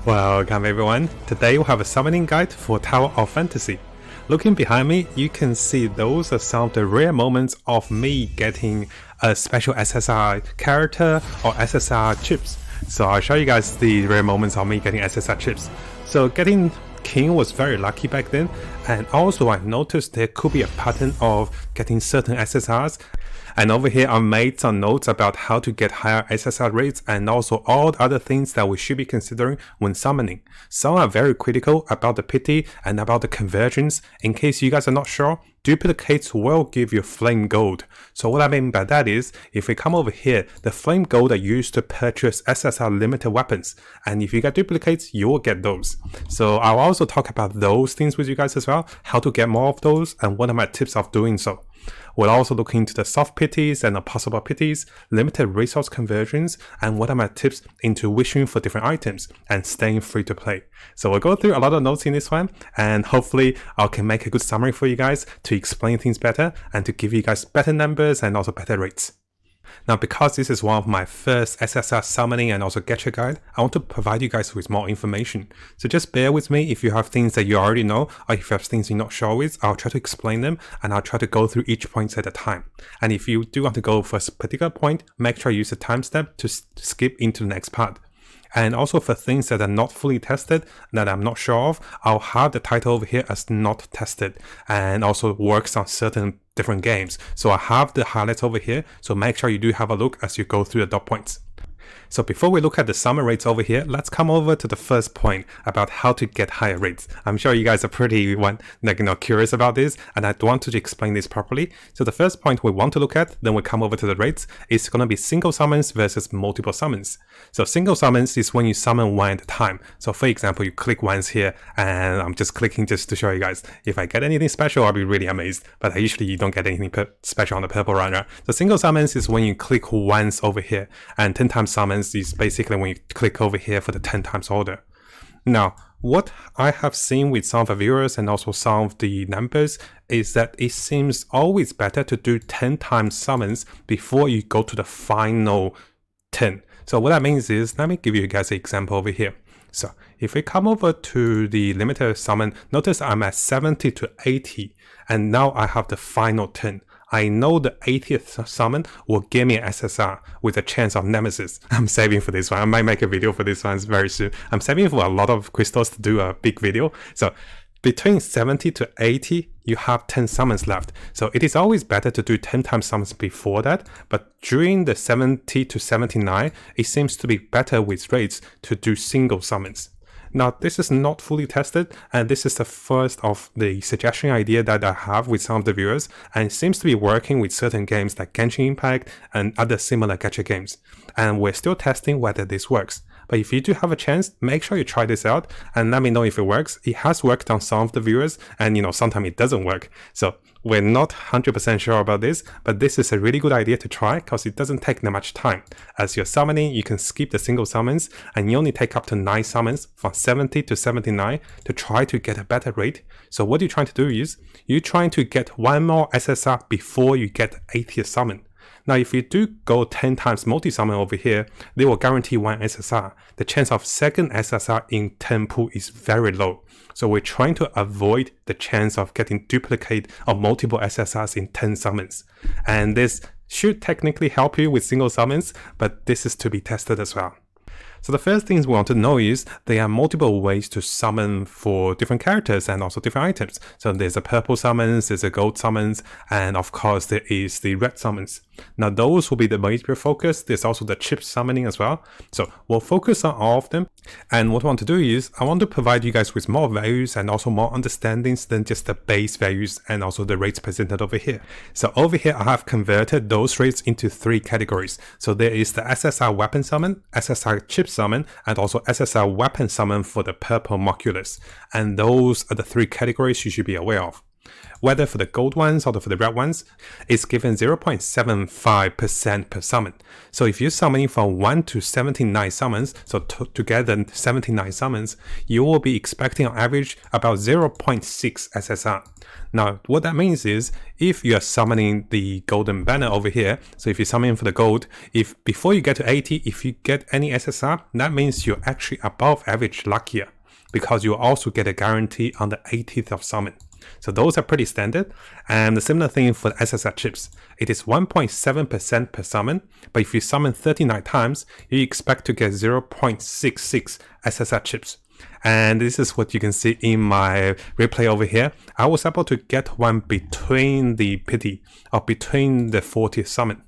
Welcome everyone, today we'll have a summoning guide for Tower of Fantasy. Looking behind me, you can see those are some of the rare moments of me getting a special SSR character or SSR chips. So I'll show you guys the rare moments of me getting SSR chips. So getting King was very lucky back then, and also I noticed there could be a pattern of getting certain SSRs. And over here I made some notes about how to get higher SSR rates and also all the other things that we should be considering when summoning. Some are very critical about the pity and about the conversions. In case you guys are not sure, duplicates will give you flame gold. So what I mean by that is, if we come over here, the flame gold are used to purchase SSR limited weapons, and if you get duplicates, you will get those. So I'll also talk about those things with you guys as well, how to get more of those and what are my tips of doing so. We'll also look into the soft pities and the possible pities, limited resource conversions, and what are my tips into wishing for different items and staying free to play. So we'll go through a lot of notes in this one, and hopefully I can make a good summary for you guys to explain things better and to give you guys better numbers and also better rates. Now, because this is one of my first SSR summoning and also gacha guide, I want to provide you guys with more information. So just bear with me if you have things that you already know, or if you have things you're not sure with, I'll try to explain them and I'll try to go through each point at a time. And if you do want to go for a particular point, make sure you use a timestamp to skip into the next part. And also for things that are not fully tested, that I'm not sure of, I'll have the title over here as not tested and also works on certain different games. So I have the highlights over here, so make sure you do have a look as you go through the dot points. So before we look at the summon rates over here, let's come over to the first point about how to get higher rates. I'm sure you guys are pretty curious about this, and I want to explain this properly. So the first point we want to look at, then we come over to the rates, is going to be single summons versus multiple summons. So single summons is when you summon one at a time. So for example, you click once here, and I'm just clicking just to show you guys. If I get anything special, I'll be really amazed, but usually you don't get anything special on the purple runner. So single summons is when you click once over here, and 10 times summons is basically when you click over here for the 10 times order. Now, what I have seen with some of the viewers and also some of the numbers is that it seems always better to do 10 times summons before you go to the final 10. So what that means is, let me give you guys an example over here. So if we come over to the limited summon, notice I'm at 70 to 80, and now I have the final 10. I know the 80th summon will give me an SSR with a chance of Nemesis. I'm saving for this one. I might make a video for this one very soon. I'm saving for a lot of crystals to do a big video. So between 70 to 80, you have 10 summons left. So it is always better to do 10 times summons before that. But during the 70 to 79, it seems to be better with rates to do single summons. Now, this is not fully tested, and this is the first of the suggestion idea that I have with some of the viewers, and it seems to be working with certain games like Genshin Impact and other similar gacha games. And we're still testing whether this works. But if you do have a chance, make sure you try this out and let me know if it works. It has worked on some of the viewers, and sometimes it doesn't work. So we're not 100% sure about this, but this is a really good idea to try because it doesn't take that much time. As you're summoning, you can skip the single summons, and you only take up to 9 summons from 70 to 79 to try to get a better rate. So what you're trying to do is, you're trying to get one more SSR before you get 80th summon. Now, if you do go 10 times multi-summon over here, they will guarantee 1 SSR. The chance of second SSR in 10 pool is very low. So we're trying to avoid the chance of getting duplicate of multiple SSRs in 10 summons. And this should technically help you with single summons, but this is to be tested as well. So the first things we want to know is there are multiple ways to summon for different characters and also different items. So there's a purple summons, there's a gold summons, and of course there is the red summons. Now those will be the major focus. There's also the chip summoning as well. So we'll focus on all of them. And what I want to do is, I want to provide you guys with more values and also more understandings than just the base values and also the rates presented over here. So over here, I have converted those rates into 3 categories. So there is the SSR weapon summon, SSR chip summon, and also SSR weapon summon for the purple Moculus. And those are the 3 categories you should be aware of. Whether for the gold ones or for the red ones, it's given 0.75% per summon. So if you're summoning from 1 to 79 summons, so together 79 summons, you will be expecting on average about 0.6 SSR. Now, what that means is, if you're summoning the golden banner over here, so if you're summoning for the gold, if before you get to 80, if you get any SSR, that means you're actually above average luckier, because you also get a guarantee on the 80th of summon. So those are pretty standard. And the similar thing for the SSR chips. It is 1.7% per summon, but if you summon 39 times, you expect to get 0.66 SSR chips. And this is what you can see in my replay over here. I was able to get one between the pity, or between the 40th summon.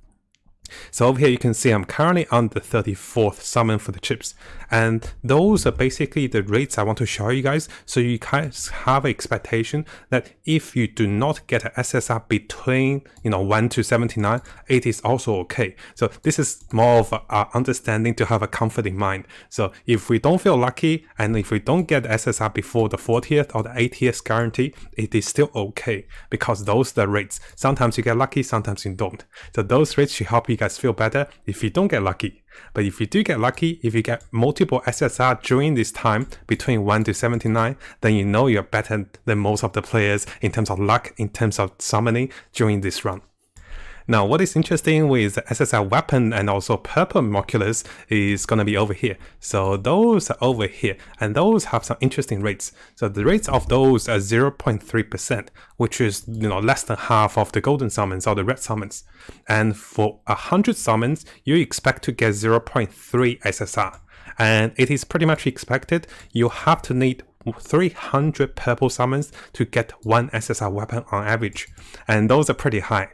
So over here you can see I'm currently on the 34th summon for the chips, and those are basically the rates I want to show you guys, so you guys have an expectation that if you do not get an SSR between 1 to 79, it is also okay. So this is more of our understanding to have a comfort in mind. So if we don't feel lucky, and if we don't get SSR before the 40th or the 80th guarantee, it is still okay, because those are the rates. Sometimes you get lucky, sometimes you don't. So those rates should help you guys feel better if you don't get lucky. But if you do get lucky, if you get multiple SSR during this time between 1 to 79, then you know you're better than most of the players in terms of luck, in terms of summoning during this run. Now, what is interesting with SSR weapon and also purple moculars is going to be over here. So those are over here, and those have some interesting rates. So the rates of those are 0.3%, which is less than half of the golden summons or the red summons. And for 100 summons, you expect to get 0.3 SSR. And it is pretty much expected you have to need 300 purple summons to get one SSR weapon on average. And those are pretty high.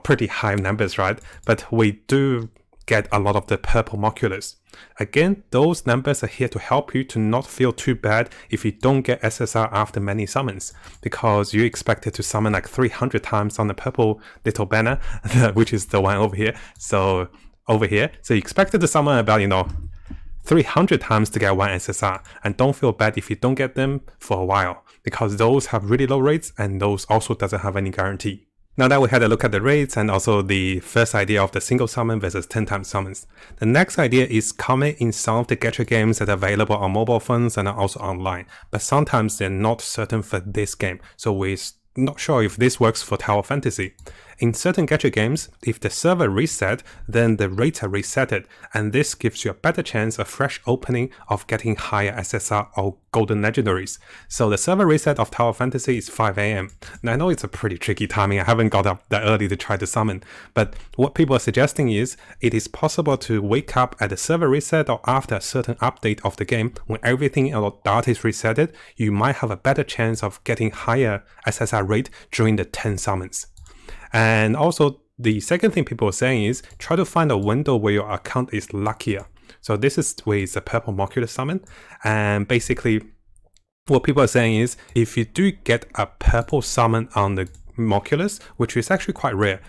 Pretty high numbers, right? But we do get a lot of the purple moculars. Again, those numbers are here to help you to not feel too bad if you don't get SSR after many summons, because you expected to summon like 300 times on the purple little banner, which is the one over here. So you expected to summon about 300 times to get one SSR, and don't feel bad if you don't get them for a while, because those have really low rates, and those also doesn't have any guarantee. Now that we had a look at the rates and also the first idea of the single summon versus 10 times summons, the next idea is common in some of the gacha games that are available on mobile phones and are also online, but sometimes they're not certain for this game, so we're not sure if this works for Tower Fantasy. In certain gacha games, if the server reset, then the rates are resetted, and this gives you a better chance of fresh opening of getting higher SSR or golden legendaries. So the server reset of Tower Fantasy is 5 AM. Now I know it's a pretty tricky timing, I haven't got up that early to try to summon, but what people are suggesting is it is possible to wake up at the server reset or after a certain update of the game, when everything in your data is resetted, you might have a better chance of getting higher SSR rate during the 10 summons. And also, the second thing people are saying is try to find a window where your account is luckier. So this is with the purple mocular summon, and basically what people are saying is if you do get a purple summon on the moculars, which is actually quite rare,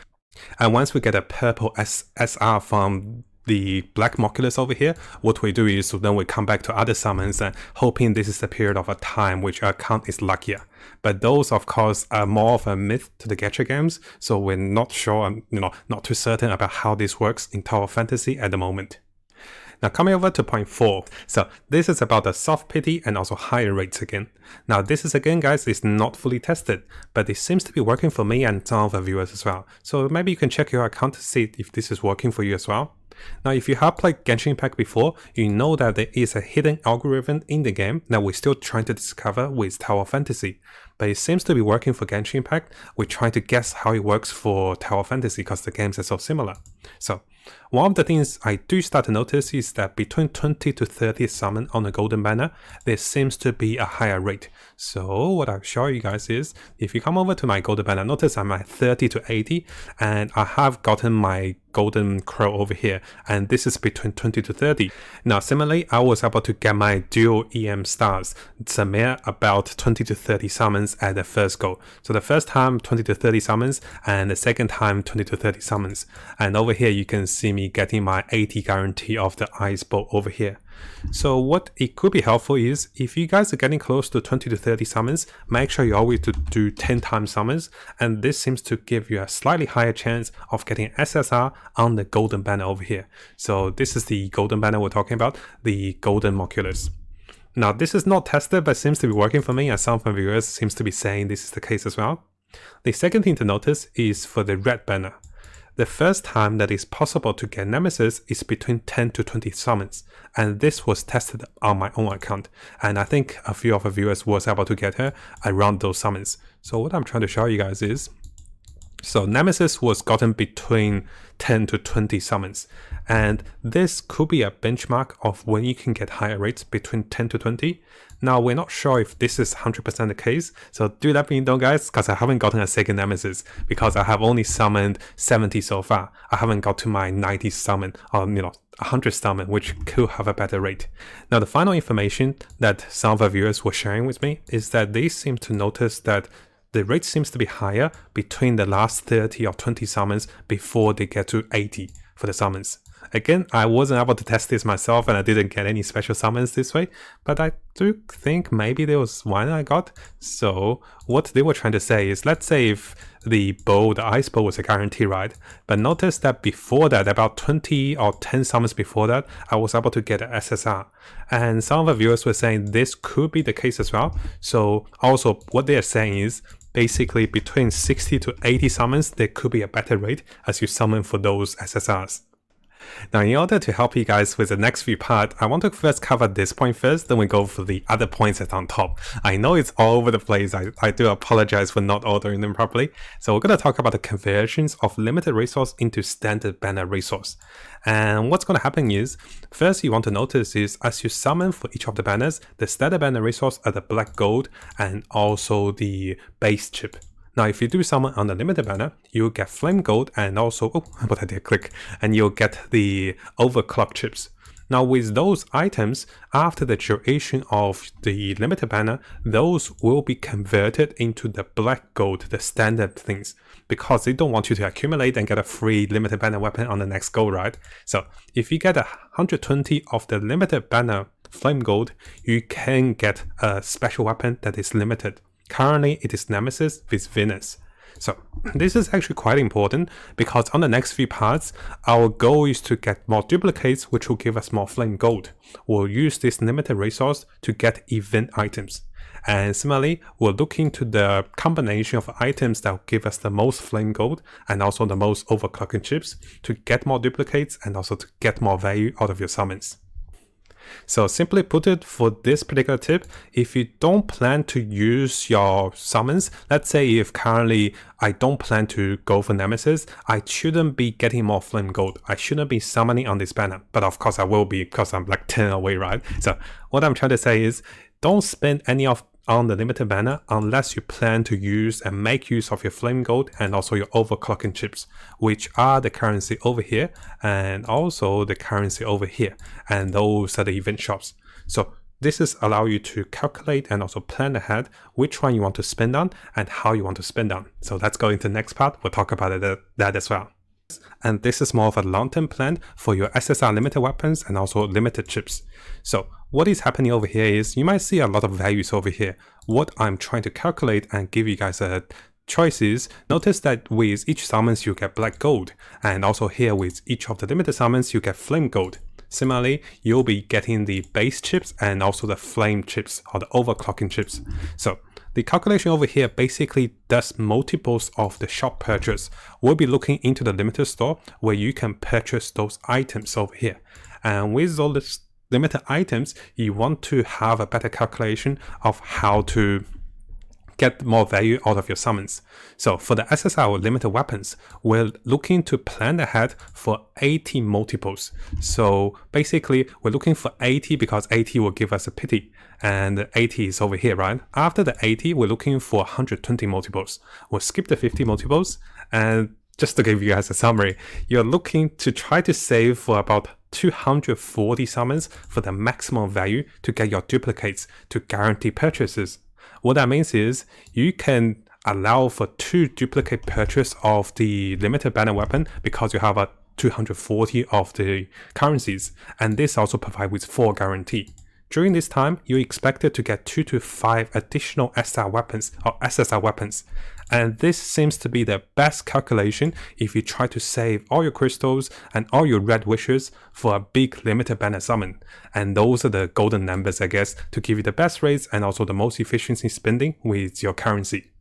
and once we get a purple SSR from the black moculars over here, what we do is then we come back to other summons and hoping this is the period of a time which our account is luckier. But those of course are more of a myth to the gacha games, so we're not sure and not too certain about how this works in Tower Fantasy at the moment. Now coming over to point 4, so this is about the soft pity and also higher rates again. Now this is again guys, is not fully tested, but it seems to be working for me and some of the viewers as well. So maybe you can check your account to see if this is working for you as well. Now if you have played Genshin Impact before, you know that there is a hidden algorithm in the game that we're still trying to discover with Tower Fantasy. But it seems to be working for Genshin Impact. We're trying to guess how it works for Tower Fantasy because the games are so similar. So one of the things I do start to notice is that between 20 to 30 summon on the golden banner, there seems to be a higher rate. So what I'll show you guys is, if you come over to my golden banner, notice I'm at 30 to 80, and I have gotten my golden crow over here, and this is between 20 to 30. Now similarly, I was able to get my dual EM stars, Samir, about 20 to 30 summons at the first go. So the first time 20 to 30 summons, and the second time 20 to 30 summons. And over here you can see me getting my 80 guarantee of the ice bolt over here. So what it could be helpful is, if you guys are getting close to 20 to 30 summons, make sure you always do 10 times summons, and this seems to give you a slightly higher chance of getting SSR on the golden banner over here. So this is the golden banner we're talking about, the golden moculus. Now this is not tested, but seems to be working for me, and some of my viewers seems to be saying this is the case as well. The second thing to notice is for the red banner. The first time that it's possible to get Nemesis is between 10 to 20 summons, and this was tested on my own account, and I think a few of the viewers was able to get her around those summons. So what I'm trying to show you guys is, so Nemesis was gotten between 10 to 20 summons, and this could be a benchmark of when you can get higher rates between 10 to 20. Now we're not sure if this is 100% the case, so do let me know guys, because I haven't gotten a second Nemesis, because I have only summoned 70 so far. I haven't got to my 90 summon, or 100 summon, which could have a better rate. Now the final information that some of the viewers were sharing with me is that they seem to notice that the rate seems to be higher between the last 30 or 20 summons before they get to 80 for the summons. Again, I wasn't able to test this myself and I didn't get any special summons this way, but I do think maybe there was one I got. So what they were trying to say is, let's say if the ice bow was a guarantee, right? But notice that before that, about 20 or 10 summons before that, I was able to get an SSR. And some of the viewers were saying this could be the case as well. So also what they are saying is, basically between 60 to 80 summons, there could be a better rate as you summon for those SSRs. Now, in order to help you guys with the next few parts, I want to first cover this point first, then we go for the other points that's on top. I know it's all over the place, I do apologize for not ordering them properly. So we're going to talk about the conversions of limited resource into standard banner resource. And what's going to happen is, first you want to notice is, as you summon for each of the banners, the standard banner resource are the black gold and also the base chip. Now, if you do summon on the limited banner, you'll get flame gold and also, what I did click, and you'll get the overclock chips. Now, with those items, after the duration of the limited banner, those will be converted into the black gold, the standard things, because they don't want you to accumulate and get a free limited banner weapon on the next go, right? So if you get 120 of the limited banner flame gold, you can get a special weapon that is limited. Currently, it is Nemesis with Venus. So this is actually quite important, because on the next few parts, our goal is to get more duplicates, which will give us more flame gold. We'll use this limited resource to get event items. And similarly, we're looking to the combination of items that will give us the most flame gold and also the most overclocking chips to get more duplicates and also to get more value out of your summons. So simply put it, for this particular tip, if you don't plan to use your summons, let's say if currently I don't plan to go for Nemesis, I shouldn't be getting more flame gold. I shouldn't be summoning on this banner, but of course I will be, because I'm like 10 away, right? So what I'm trying to say is, don't spend any on the limited banner unless you plan to use and make use of your flame gold and also your overclocking chips, which are the currency over here and also the currency over here, and those are the event shops. So this is allow you to calculate and also plan ahead which one you want to spend on and how you want to spend on. So let's go into the next part. We'll talk about that as well. And this is more of a long-term plan for your SSR limited weapons and also limited chips. So what is happening over here is, you might see a lot of values over here. What I'm trying to calculate and give you guys a choice is, notice that with each summons you get black gold, and also here with each of the limited summons you get flame gold. Similarly, you'll be getting the base chips and also the flame chips or the overclocking chips. So the calculation over here basically does multiples of the shop purchase. We'll be looking into the limited store where you can purchase those items over here. And with all the limited items, you want to have a better calculation of how to get more value out of your summons. So for the SSR or limited weapons, we're looking to plan ahead for 80 multiples. So basically we're looking for 80 because 80 will give us a pity, and 80 is over here, right? After the 80, we're looking for 120 multiples. We'll skip the 50 multiples, and just to give you guys a summary, you're looking to try to save for about 240 summons for the maximum value to get your duplicates to guarantee purchases. What that means is you can allow for 2 duplicate purchase of the limited banner weapon because you have a 240 of the currencies, and this also provides with 4 guarantee. During this time, you're expected to get 2 to 5 additional SR weapons or SSR weapons, and this seems to be the best calculation if you try to save all your crystals and all your red wishes for a big limited banner summon. And those are the golden numbers, I guess, to give you the best rates and also the most efficiency spending with your currency.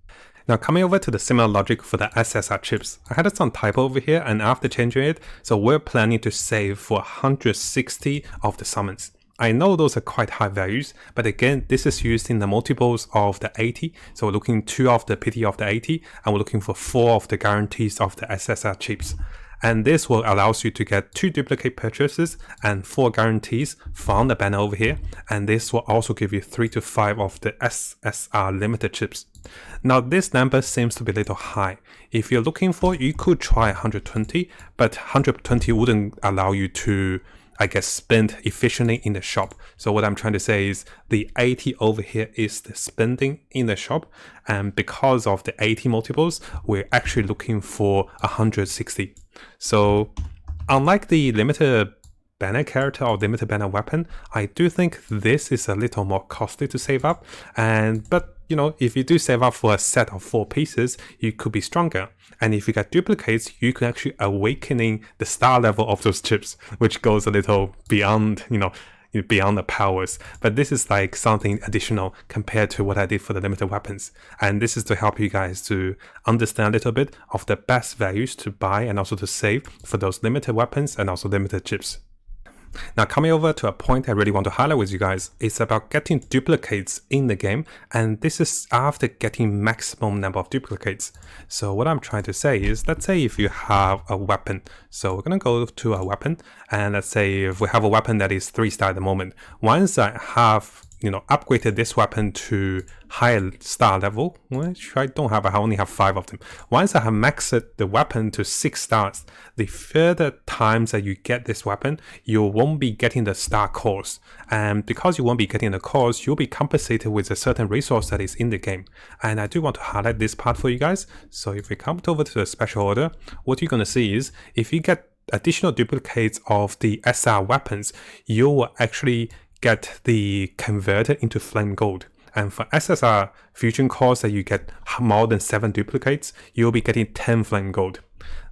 Now coming over to the similar logic for the SSR chips, I had some typo over here and after changing it, so we're planning to save for 160 of the summons. I know those are quite high values, but again, this is used in the multiples of the 80. So we're looking 2 of the PT of the 80, and we're looking for 4 of the guarantees of the SSR chips. And this will allow you to get 2 duplicate purchases and 4 guarantees from the banner over here. And this will also give you 3 to 5 of the SSR limited chips. Now this number seems to be a little high. If you're looking for, you could try 120, but 120 wouldn't allow you to, I guess, spend efficiently in the shop. So what I'm trying to say is the 80 over here is the spending in the shop, and because of the 80 multiples, we're actually looking for 160. So unlike the limited banner character or limited banner weapon, I do think this is a little more costly to save up, but you know, if you do save up for a set of 4 pieces, you could be stronger. And if you get duplicates, you can actually awakening the star level of those chips, which goes a little beyond, beyond the powers. But this is like something additional compared to what I did for the limited weapons. And this is to help you guys to understand a little bit of the best values to buy and also to save for those limited weapons and also limited chips. Now coming over to a point I really want to highlight with you guys, it's about getting duplicates in the game, and this is after getting maximum number of duplicates. So what I'm trying to say is, let's say if you have a weapon, so we're gonna go to a weapon, and let's say if we have a weapon that is 3-star at the moment. Once I have upgraded this weapon to higher star level, which I don't have, I only have 5 of them. Once I have maxed the weapon to 6 stars, the further times that you get this weapon, you won't be getting the star cores. And because you won't be getting the cores, you'll be compensated with a certain resource that is in the game. And I do want to highlight this part for you guys. So if we come over to the special order, what you're going to see is if you get additional duplicates of the SR weapons, you will actually get the converted into flame gold. And for SSR fusion cores that you get more than 7 duplicates, you'll be getting 10 flame gold.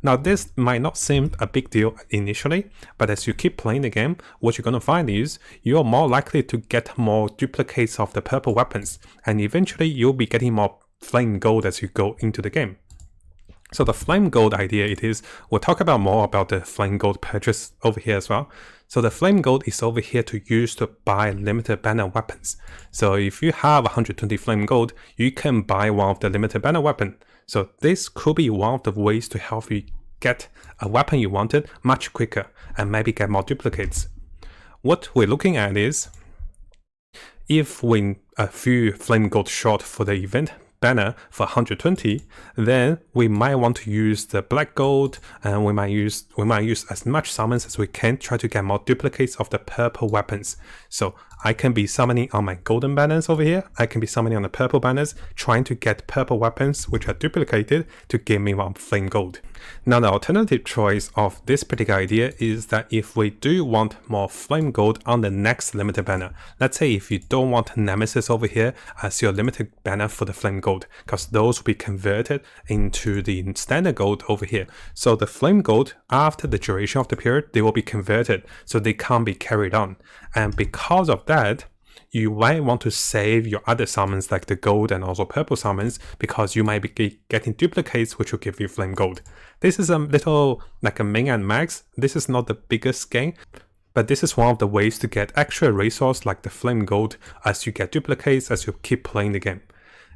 Now this might not seem a big deal initially, but as you keep playing the game, what you're going to find is you're more likely to get more duplicates of the purple weapons, and eventually you'll be getting more flame gold as you go into the game. So the flame gold idea we'll talk about more about the flame gold purchase over here as well. So the flame gold is over here to use to buy limited banner weapons. So if you have 120 flame gold, you can buy one of the limited banner weapon. So this could be one of the ways to help you get a weapon you wanted much quicker and maybe get more duplicates. What we're looking at is if we're a few flame gold short for the event banner for 120, then we might want to use the black gold, and we might use as much summons as we can, try to get more duplicates of the purple weapons. So I can be summoning on my golden banners over here, I can be summoning on the purple banners, trying to get purple weapons which are duplicated to give me one flame gold. Now the alternative choice of this particular idea is that if we do want more flame gold on the next limited banner, let's say if you don't want Nemesis over here as your limited banner for the flame gold, because those will be converted into the standard gold over here. So the flame gold, after the duration of the period, they will be converted, so they can't be carried on. And because of that, you might want to save your other summons like the gold and also purple summons, because you might be getting duplicates which will give you flame gold. This is a little like a min and max. This is not the biggest gain, but this is one of the ways to get extra resource like the flame gold as you get duplicates as you keep playing the game.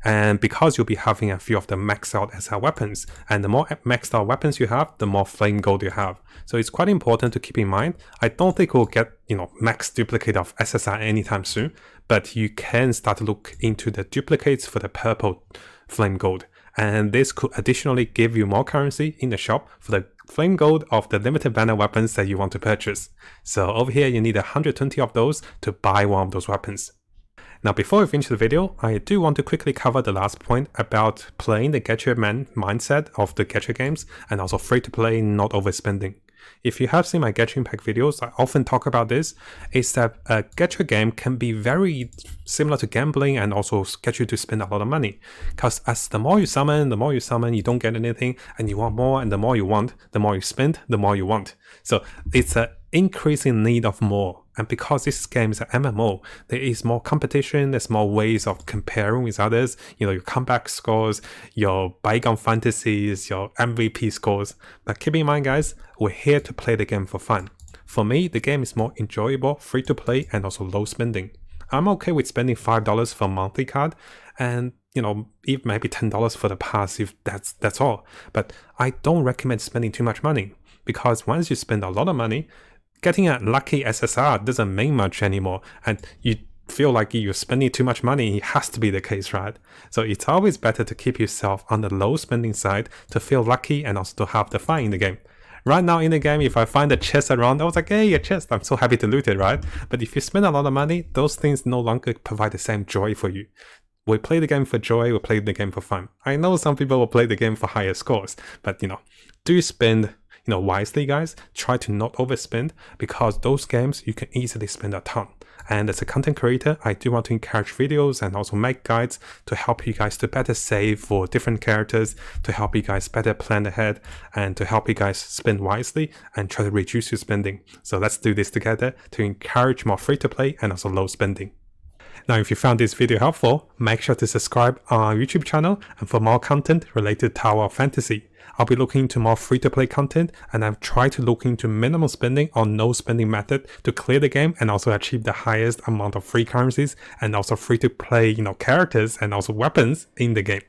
And because you'll be having a few of the maxed out SR weapons, and the more maxed out weapons you have, the more flame gold you have. So it's quite important to keep in mind. I don't think we'll get, max duplicate of SSR anytime soon, but you can start to look into the duplicates for the purple flame gold. And this could additionally give you more currency in the shop for the flame gold of the limited banner weapons that you want to purchase. So over here, you need 120 of those to buy one of those weapons. Now before we finish the video, I do want to quickly cover the last point about playing the Gacha mindset of the Gacha games and also free to play, not overspending. If you have seen my Gacha Impact videos, I often talk about this, is that a Gacha game can be very similar to gambling and also get you to spend a lot of money. Because as the more you summon, you don't get anything, and you want more, and the more you want, the more you spend, the more you want. So it's an increasing need of more. And because this game is an MMO, there is more competition, there's more ways of comparing with others, your comeback scores, your bygone fantasies, your MVP scores. But keep in mind, guys, we're here to play the game for fun. For me, the game is more enjoyable, free to play, and also low spending. I'm okay with spending $5 for a monthly card, and even maybe $10 for the pass if that's all. But I don't recommend spending too much money, because once you spend a lot of money, getting a lucky SSR doesn't mean much anymore, and you feel like you're spending too much money. It has to be the case, right? So it's always better to keep yourself on the low spending side to feel lucky and also to have the fun in the game. Right now in the game, if I find a chest around, I was like, hey, a chest, I'm so happy to loot it, right? But if you spend a lot of money, those things no longer provide the same joy for you. We play the game for joy, we play the game for fun. I know some people will play the game for higher scores, but do spend wisely, guys. Try to not overspend, because those games you can easily spend a ton. And as a content creator, I do want to encourage videos and also make guides to help you guys to better save for different characters, to help you guys better plan ahead, and to help you guys spend wisely and try to reduce your spending. So let's do this together to encourage more free to play and also low spending. Now, if you found this video helpful, make sure to subscribe on our YouTube channel and for more content related to Tower of Fantasy. I'll be looking into more free-to-play content, and I've tried to look into minimal spending or no spending method to clear the game and also achieve the highest amount of free currencies and also free-to-play characters and also weapons in the game.